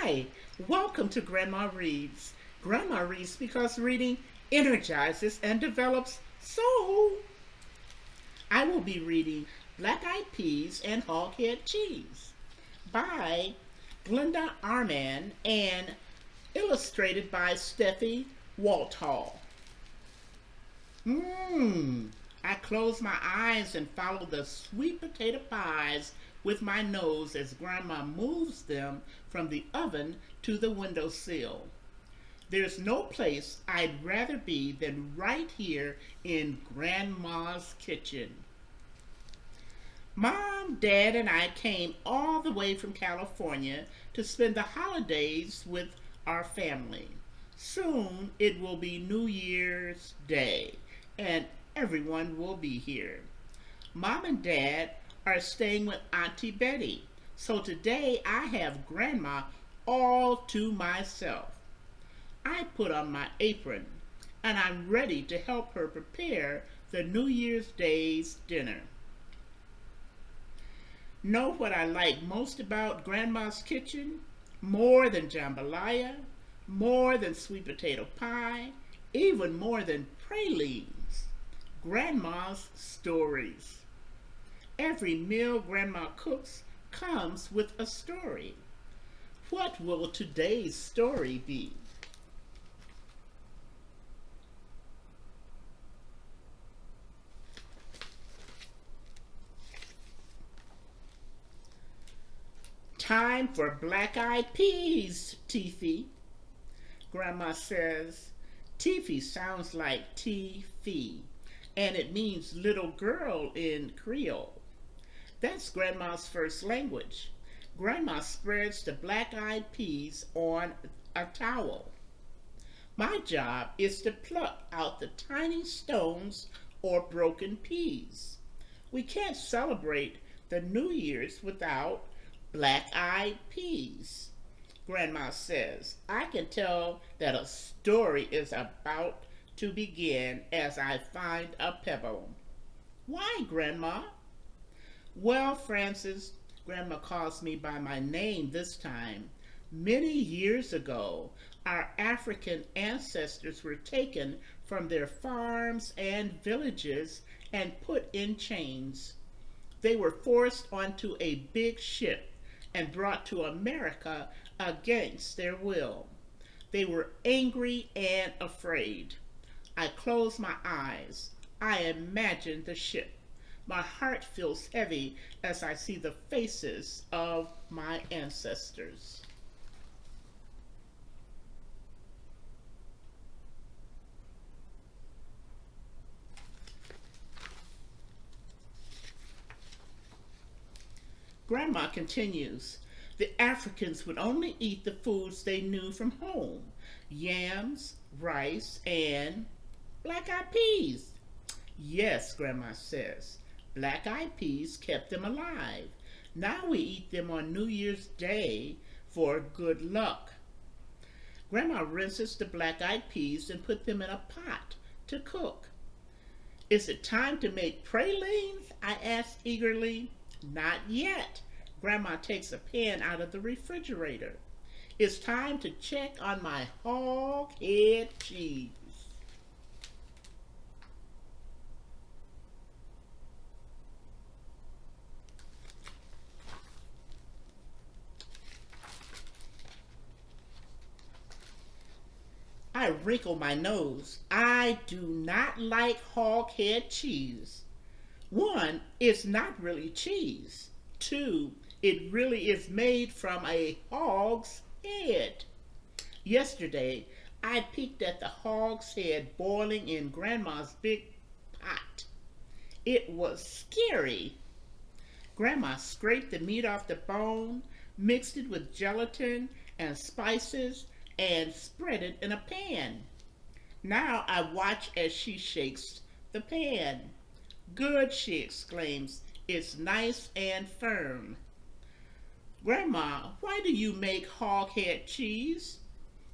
Hi, welcome to Grandma Reads. Grandma reads because reading energizes and develops soul. I will be reading Black Eyed Peas and Hoghead Cheese by Glenda Armand and illustrated by Steffi Walthall. Mmm. I close my eyes and follow the sweet potato pies with my nose as Grandma moves them from the oven to the windowsill. There's no place I'd rather be than right here in Grandma's kitchen. Mom, Dad, and I came all the way from California to spend the holidays with our family. Soon it will be New Year's Day, and everyone will be here. Mom and Dad are staying with Auntie Betty, so today I have Grandma all to myself. I put on my apron, and I'm ready to help her prepare the New Year's Day's dinner. Know what I like most about Grandma's kitchen? More than jambalaya, more than sweet potato pie, even more than pralines. Grandma's stories. Every meal Grandma cooks comes with a story. What will today's story be? Time for black-eyed peas, Tiffy. Grandma says, Tiffy sounds like T-Fee, and it means little girl in Creole. That's Grandma's first language. Grandma spreads the black-eyed peas on a towel. My job is to pluck out the tiny stones or broken peas. We can't celebrate the New Year's without black-eyed peas. Grandma says, I can tell that a story is about to begin as I find a pebble. Why, Grandma? Well, Francis, Grandma calls me by my name this time. Many years ago, our African ancestors were taken from their farms and villages and put in chains. They were forced onto a big ship and brought to America against their will. They were angry and afraid. I close my eyes. I imagine the ship. My heart feels heavy as I see the faces of my ancestors. Grandma continues, the Africans would only eat the foods they knew from home, yams, rice, and black-eyed peas. Yes, Grandma says, black-eyed peas kept them alive. Now we eat them on New Year's Day for good luck. Grandma rinses the black-eyed peas and put them in a pot to cook. Is it time to make pralines? I asked eagerly. Not yet. Grandma takes a pan out of the refrigerator. It's time to check on my hoghead cheese. I wrinkle my nose. I do not like hoghead cheese. One, it's not really cheese. Two, it really is made from a hog's head. Yesterday, I peeked at the hog's head boiling in Grandma's big pot. It was scary. Grandma scraped the meat off the bone, mixed it with gelatin and spices, and spread it in a pan. Now I watch as she shakes the pan. Good, she exclaims. It's nice and firm. Grandma, why do you make hoghead cheese?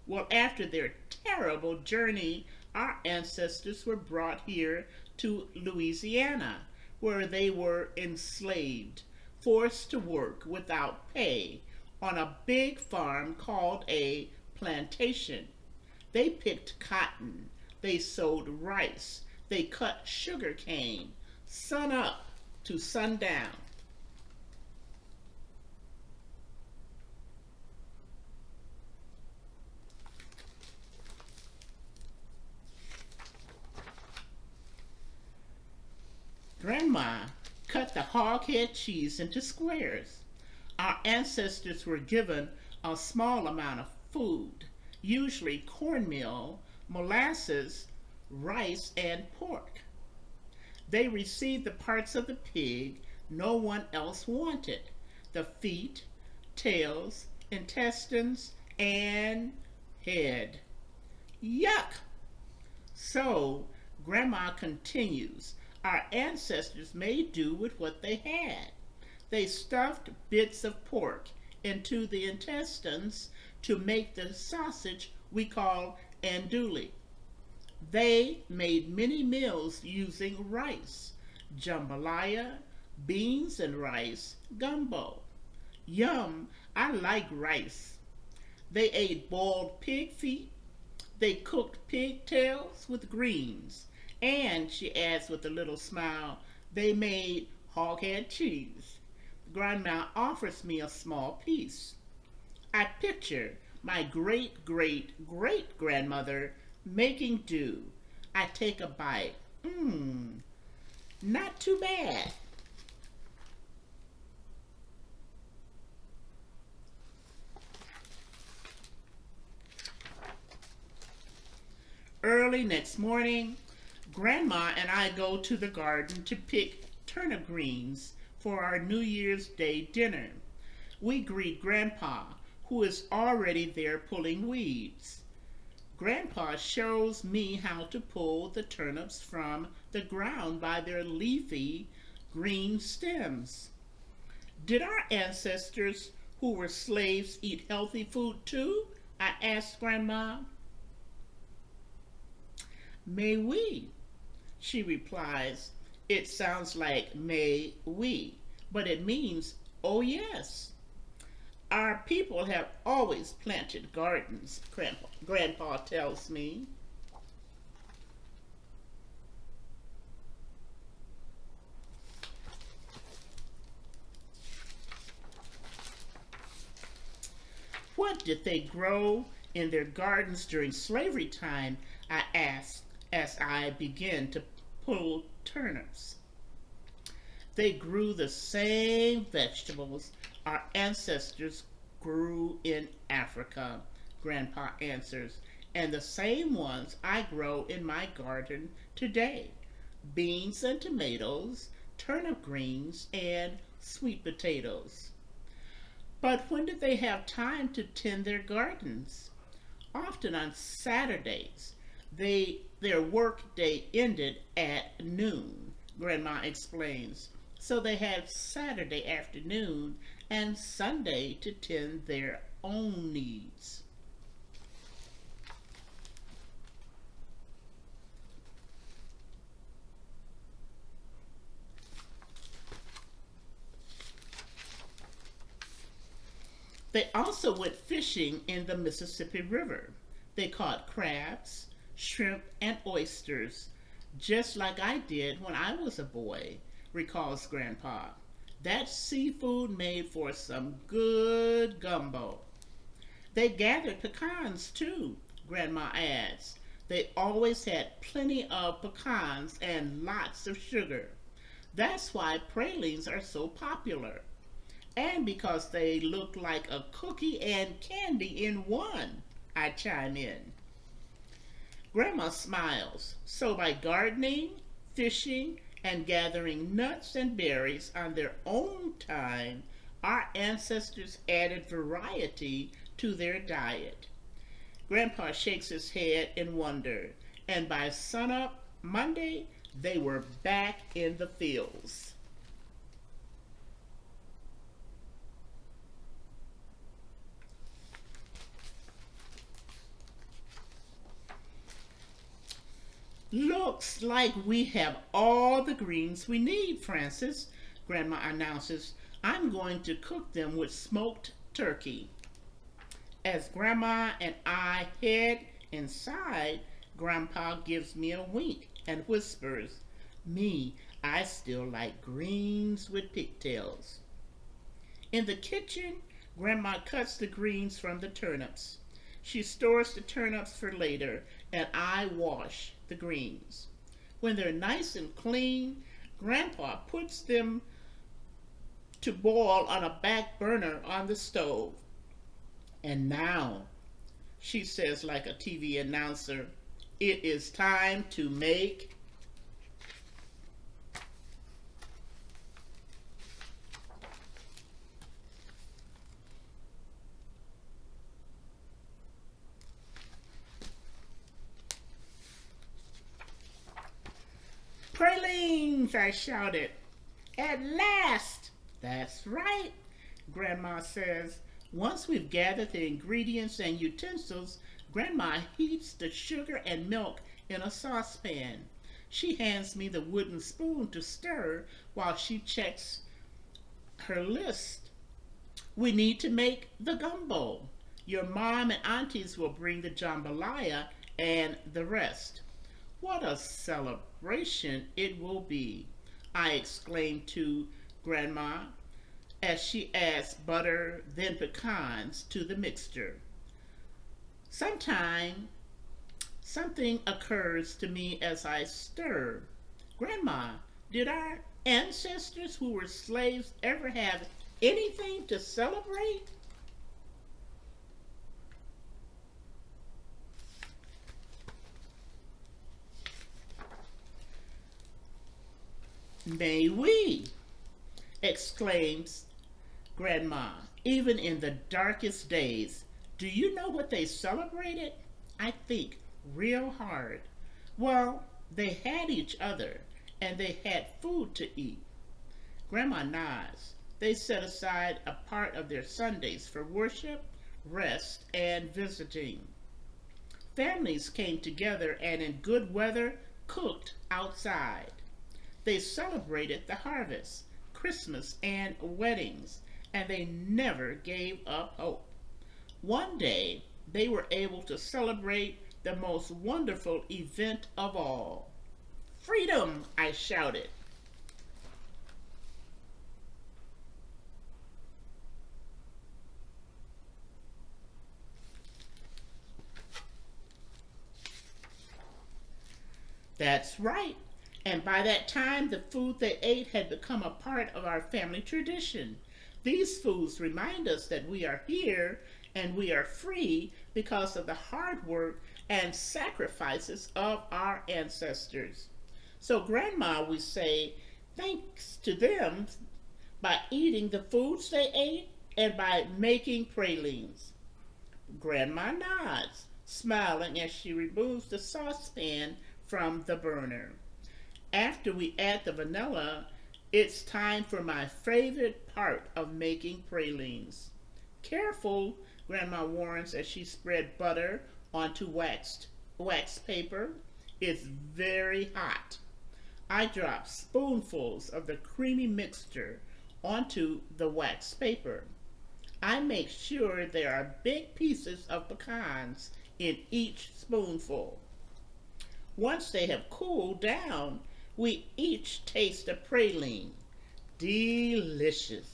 Well, after their terrible journey, our ancestors were brought here to Louisiana, where they were enslaved, forced to work without pay, on a big farm called a plantation. They picked cotton, they sowed rice, they cut sugar cane, sun up to sundown. Grandma cut the hoghead cheese into squares. Our ancestors were given a small amount of food, usually cornmeal, molasses, rice, and pork. They received the parts of the pig no one else wanted: the feet, tails, intestines, and head. Yuck! So, Grandma continues, our ancestors made do with what they had. They stuffed bits of pork into the intestines to make the sausage we call andouille. They made many meals using rice, jambalaya, beans and rice, gumbo. Yum, I like rice. They ate boiled pig feet. They cooked pigtails with greens. And, she adds with a little smile, they made hoghead cheese. Grandma offers me a small piece. I picture my great great great grandmother making do. I take a bite. Mmm, not too bad. Early next morning, Grandma and I go to the garden to pick turnip greens for our New Year's Day dinner. We greet Grandpa, who is already there pulling weeds. Grandpa shows me how to pull the turnips from the ground by their leafy green stems. Did our ancestors who were slaves eat healthy food too? I asked Grandma. May we? She replies. It sounds like may we, but it means oh yes. Our people have always planted gardens, Grandpa tells me. What did they grow in their gardens during slavery time? I asked as I began to pull turnips. They grew the same vegetables our ancestors grew in Africa, Grandpa answers, and the same ones I grow in my garden today: beans and tomatoes, turnip greens, and sweet potatoes. But when did they have time to tend their gardens? Often on Saturdays. Their work day ended at noon, Grandma explains. So they had Saturday afternoon and Sunday to tend their own needs. They also went fishing in the Mississippi River. They caught crabs, shrimp, and oysters, just like I did when I was a boy, recalls Grandpa. That seafood made for some good gumbo. They gathered pecans too, Grandma adds. They always had plenty of pecans and lots of sugar. That's why pralines are so popular. And because they look like a cookie and candy in one, I chime in. Grandma smiles. So by gardening, fishing, and gathering nuts and berries on their own time, our ancestors added variety to their diet. Grandpa shakes his head in wonder, and by sunup Monday, they were back in the fields. Looks like we have all the greens we need, Francis, Grandma announces. I'm going to cook them with smoked turkey. As Grandma and I head inside, Grandpa gives me a wink and whispers, "Me, I still like greens with pigtails." In the kitchen, Grandma cuts the greens from the turnips. She stores the turnips for later, and I wash the greens. When they're nice and clean, Grandpa puts them to boil on a back burner on the stove. And now, she says like a TV announcer, it is time to make pralines, I shouted. At last! That's right, Grandma says. Once we've gathered the ingredients and utensils, Grandma heats the sugar and milk in a saucepan. She hands me the wooden spoon to stir while she checks her list. We need to make the gumbo. Your mom and aunties will bring the jambalaya and the rest. What a celebration it will be, I exclaimed to Grandma as she adds butter, then pecans to the mixture. Sometime something occurs to me as I stir. Grandma, did our ancestors who were slaves ever have anything to celebrate? May we, exclaims Grandma, even in the darkest days. Do you know what they celebrated? I think real hard. Well, they had each other and they had food to eat. Grandma nods. They set aside a part of their Sundays for worship, rest, and visiting. Families came together and in good weather cooked outside. They celebrated the harvest, Christmas, and weddings, and they never gave up hope. One day, they were able to celebrate the most wonderful event of all. Freedom, I shouted. That's right. And by that time, the food they ate had become a part of our family tradition. These foods remind us that we are here and we are free because of the hard work and sacrifices of our ancestors. So, Grandma, we say thanks to them by eating the foods they ate and by making pralines. Grandma nods, smiling as she removes the saucepan from the burner. After we add the vanilla, it's time for my favorite part of making pralines. Careful, Grandma warns as she spread butter onto wax paper. It's very hot. I drop spoonfuls of the creamy mixture onto the wax paper. I make sure there are big pieces of pecans in each spoonful. Once they have cooled down, we each taste a praline. Delicious.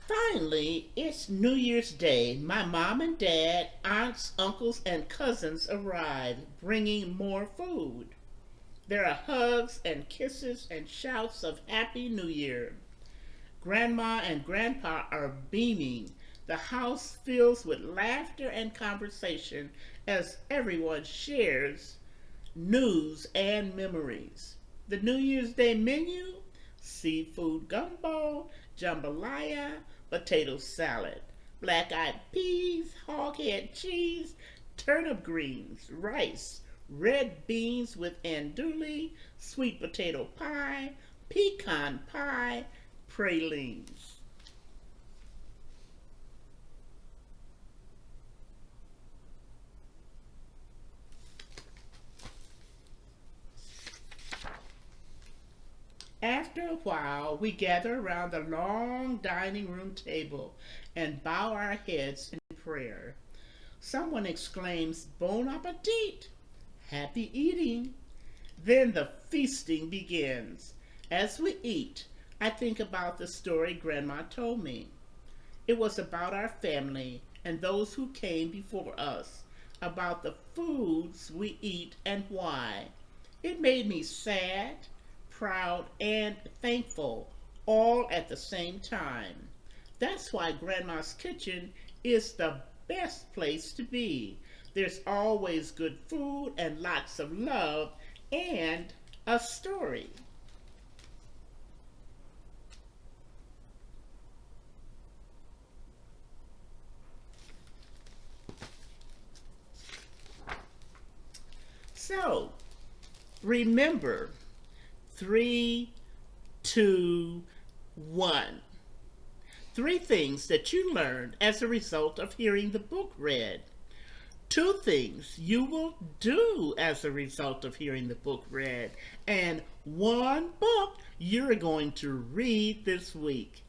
Finally, it's New Year's Day. My mom and dad, aunts, uncles, and cousins arrive, bringing more food. There are hugs and kisses and shouts of Happy New Year. Grandma and Grandpa are beaming. The house fills with laughter and conversation as everyone shares news and memories. The New Year's Day menu: seafood gumbo, jambalaya, potato salad, black-eyed peas, hoghead cheese, turnip greens, rice, red beans with andouille, sweet potato pie, pecan pie, pralines. After a while, we gather around the long dining room table and bow our heads in prayer. Someone exclaims, Bon appetit! Happy eating! Then the feasting begins. As we eat, I think about the story Grandma told me. It was about our family and those who came before us, about the foods we eat and why. It made me sad, proud, and thankful all at the same time. That's why Grandma's kitchen is the best place to be. There's always good food and lots of love and a story. So, remember 3, 2, 1. Three things that you learned as a result of hearing the book read. Two things you will do as a result of hearing the book read. And one book you're going to read this week.